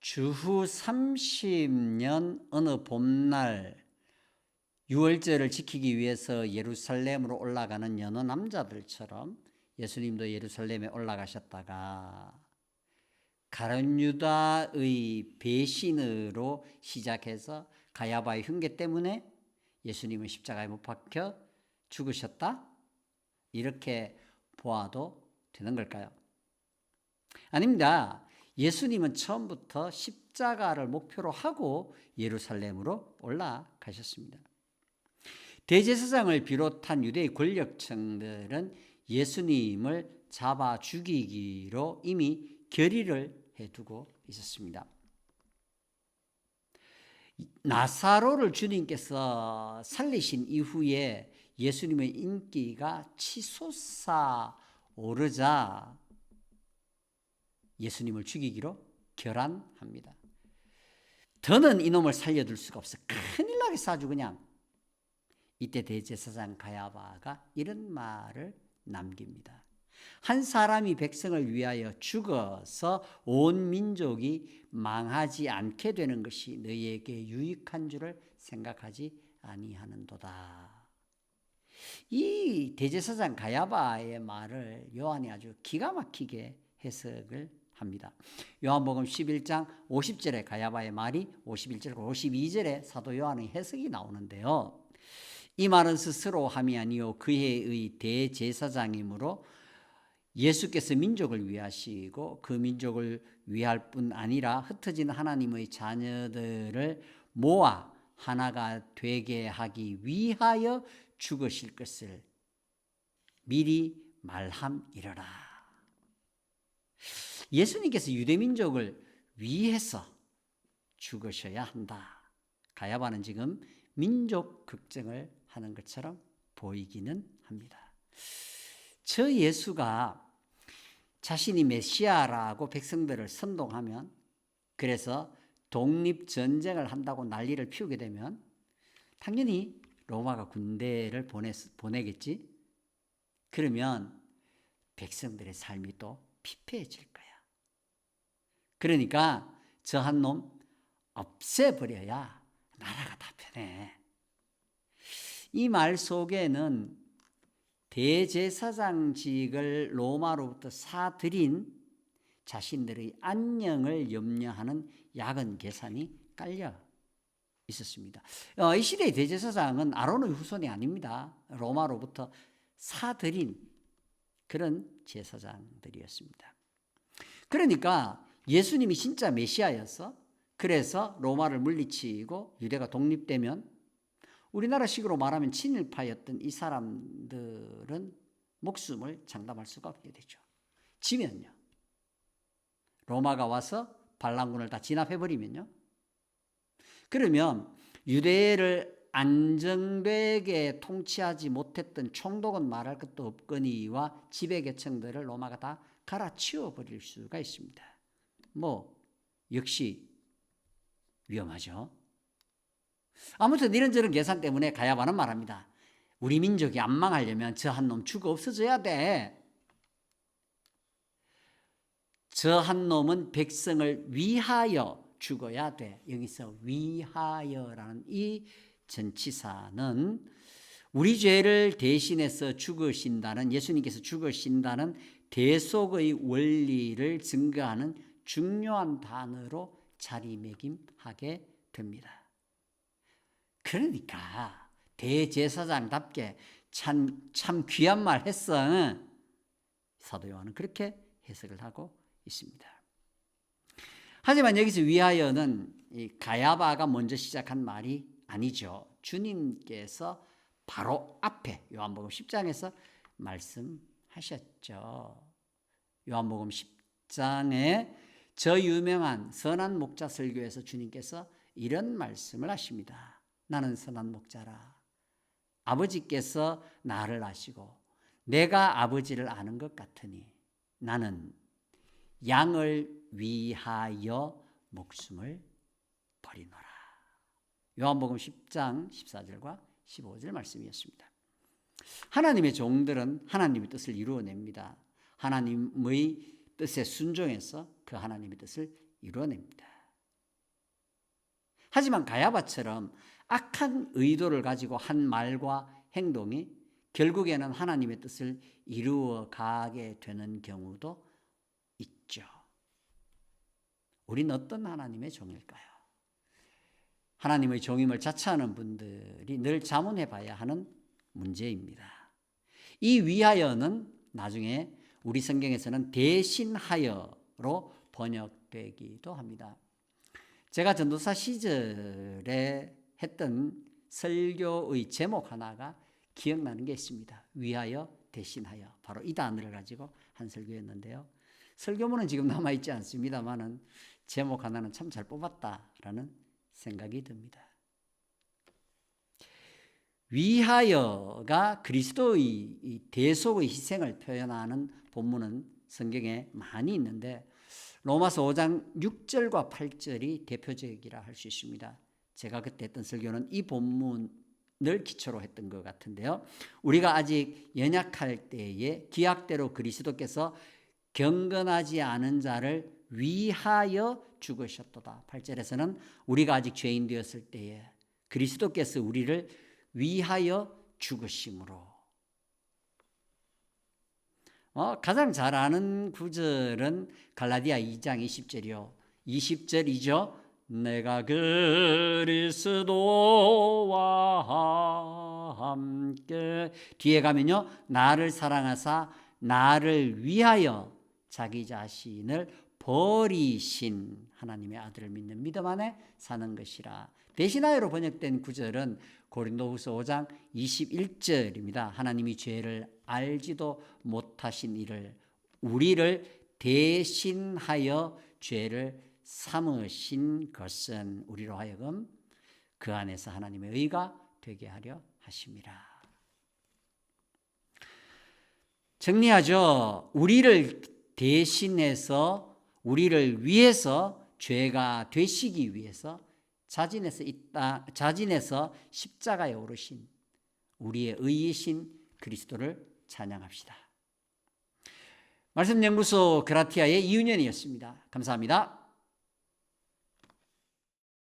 주후 30년 어느 봄날 유월절을 지키기 위해서 예루살렘으로 올라가는 여느 남자들처럼 예수님도 예루살렘에 올라가셨다가 가룟 유다의 배신으로 시작해서 가야바의 흉계 때문에 예수님은 십자가에 못 박혀 죽으셨다? 이렇게 보아도 되는 걸까요? 아닙니다. 예수님은 처음부터 십자가를 목표로 하고 예루살렘으로 올라가셨습니다. 대제사장을 비롯한 유대의 권력층들은 예수님을 잡아 죽이기로 이미 결의를 해두고 있었습니다. 나사로를 주님께서 살리신 이후에 예수님의 인기가 치솟아 오르자 예수님을 죽이기로 결단합니다. 더는 이놈을 살려둘 수가 없어. 큰일 나겠어 아주 그냥. 이때 대제사장 가야바가 이런 말을 남깁니다. 한 사람이 백성을 위하여 죽어서 온 민족이 망하지 않게 되는 것이 너희에게 유익한 줄을 생각하지 아니하는도다. 이 대제사장 가야바의 말을 요한이 아주 기가 막히게 해석을 합니다. 요한복음 11장 50절에 가야바의 말이 51절 52절에 사도 요한의 해석이 나오는데요. 이 말은 스스로 함이 아니요 그의 대제사장이므로 예수께서 민족을 위하시고 그 민족을 위할 뿐 아니라 흩어진 하나님의 자녀들을 모아 하나가 되게 하기 위하여 죽으실 것을 미리 말함이러라. 예수님께서 유대민족을 위해서 죽으셔야 한다. 가야바는 지금 민족 걱정을 하는 것처럼 보이기는 합니다. 저 예수가 자신이 메시아라고 백성들을 선동하면, 그래서 독립전쟁을 한다고 난리를 피우게 되면 당연히 로마가 군대를 보내겠지. 그러면 백성들의 삶이 또 피폐해질 거야. 그러니까 저 한 놈 없애버려야 나라가 다 편해. 이 말 속에는 대제사장직을 로마로부터 사들인 자신들의 안녕을 염려하는 야근 계산이 깔려 있었습니다. 이 시대의 대제사장은 아론의 후손이 아닙니다. 로마로부터 사들인 그런 제사장들이었습니다. 그러니까 예수님이 진짜 메시아였어. 그래서 로마를 물리치고 유대가 독립되면 우리나라식으로 말하면 친일파였던 이 사람들은 목숨을 장담할 수가 없게 되죠. 지면요. 로마가 와서 반란군을 다 진압해버리면요. 그러면 유대를 안정되게 통치하지 못했던 총독은 말할 것도 없거니와 지배계층들을 로마가 다 갈아치워버릴 수가 있습니다. 역시 위험하죠. 아무튼 이런저런 계산 때문에 가야바는 말합니다. 우리 민족이 안 망하려면 저 한 놈 죽어 없어져야 돼. 저 한 놈은 백성을 위하여 죽어야 돼. 여기서 위하여라는 이 전치사는 우리 죄를 대신해서 죽으신다는, 예수님께서 죽으신다는 대속의 원리를 증거하는 중요한 단어로 자리매김하게 됩니다. 그러니까 대제사장답게 참 귀한 말 했어. 사도 요한은 그렇게 해석을 하고 있습니다. 하지만 여기서 위하여는 이 가야바가 먼저 시작한 말이 아니죠. 주님께서 바로 앞에 요한복음 10장에서 말씀하셨죠. 요한복음 10장에 저 유명한 선한 목자 설교에서 주님께서 이런 말씀을 하십니다. 나는 선한 목자라. 아버지께서 나를 아시고 내가 아버지를 아는 것 같으니 나는 양을 위하여 목숨을 버리노라. 요한복음 10장 14절과 15절 말씀이었습니다. 하나님의 종들은 하나님의 뜻을 이루어냅니다. 하나님의 뜻에 순종해서 그 하나님의 뜻을 이루어냅니다. 하지만 가야바처럼 악한 의도를 가지고 한 말과 행동이 결국에는 하나님의 뜻을 이루어 가게 되는 경우도 있죠. 우리는 어떤 하나님의 종일까요? 하나님의 종임을 자처하는 분들이 늘 자문해 봐야 하는 문제입니다. 이 위하여는 나중에 우리 성경에서는 대신하여로 번역되기도 합니다. 제가 전도사 시절에 했던 설교의 제목 하나가 기억나는 게 있습니다. 위하여, 대신하여. 바로 이 단어를 가지고 한 설교였는데요. 설교문은 지금 남아있지 않습니다만은 제목 하나는 참 잘 뽑았다라는 생각이 듭니다. 위하여가 그리스도의 대속의 희생을 표현하는 본문은 성경에 많이 있는데 로마서 5장 6절과 8절이 대표적이라 할 수 있습니다. 제가 그때 했던 설교는 이 본문을 기초로 했던 것 같은데요. 우리가 아직 연약할 때에 기약대로 그리스도께서 경건하지 않은 자를 위하여 죽으셨도다. 8절에서는 우리가 아직 죄인 되었을 때에 그리스도께서 우리를 위하여 죽으심으로. 가장 잘 아는 구절은 갈라디아 2장 20절이요. 20절이죠. 내가 그리스도와 함께 뒤에 가면요. 나를 사랑하사 나를 위하여 자기 자신을 버리신 하나님의 아들을 믿는 믿음 안에 사는 것이라. 대신하여로 번역된 구절은 고린도후서 5장 21절입니다. 하나님이 죄를 알지도 못하신 이를 우리를 대신하여 죄를 삼으신 것은 우리로 하여금 그 안에서 하나님의 의가 되게 하려 하심이라. 정리하죠. 우리를 대신해서 우리를 위해서 죄가 되시기 위해서 자진해서 십자가에 오르신 우리의 의이신 그리스도를 찬양합시다. 말씀연구소 그라티아의 이윤현이었습니다. 감사합니다.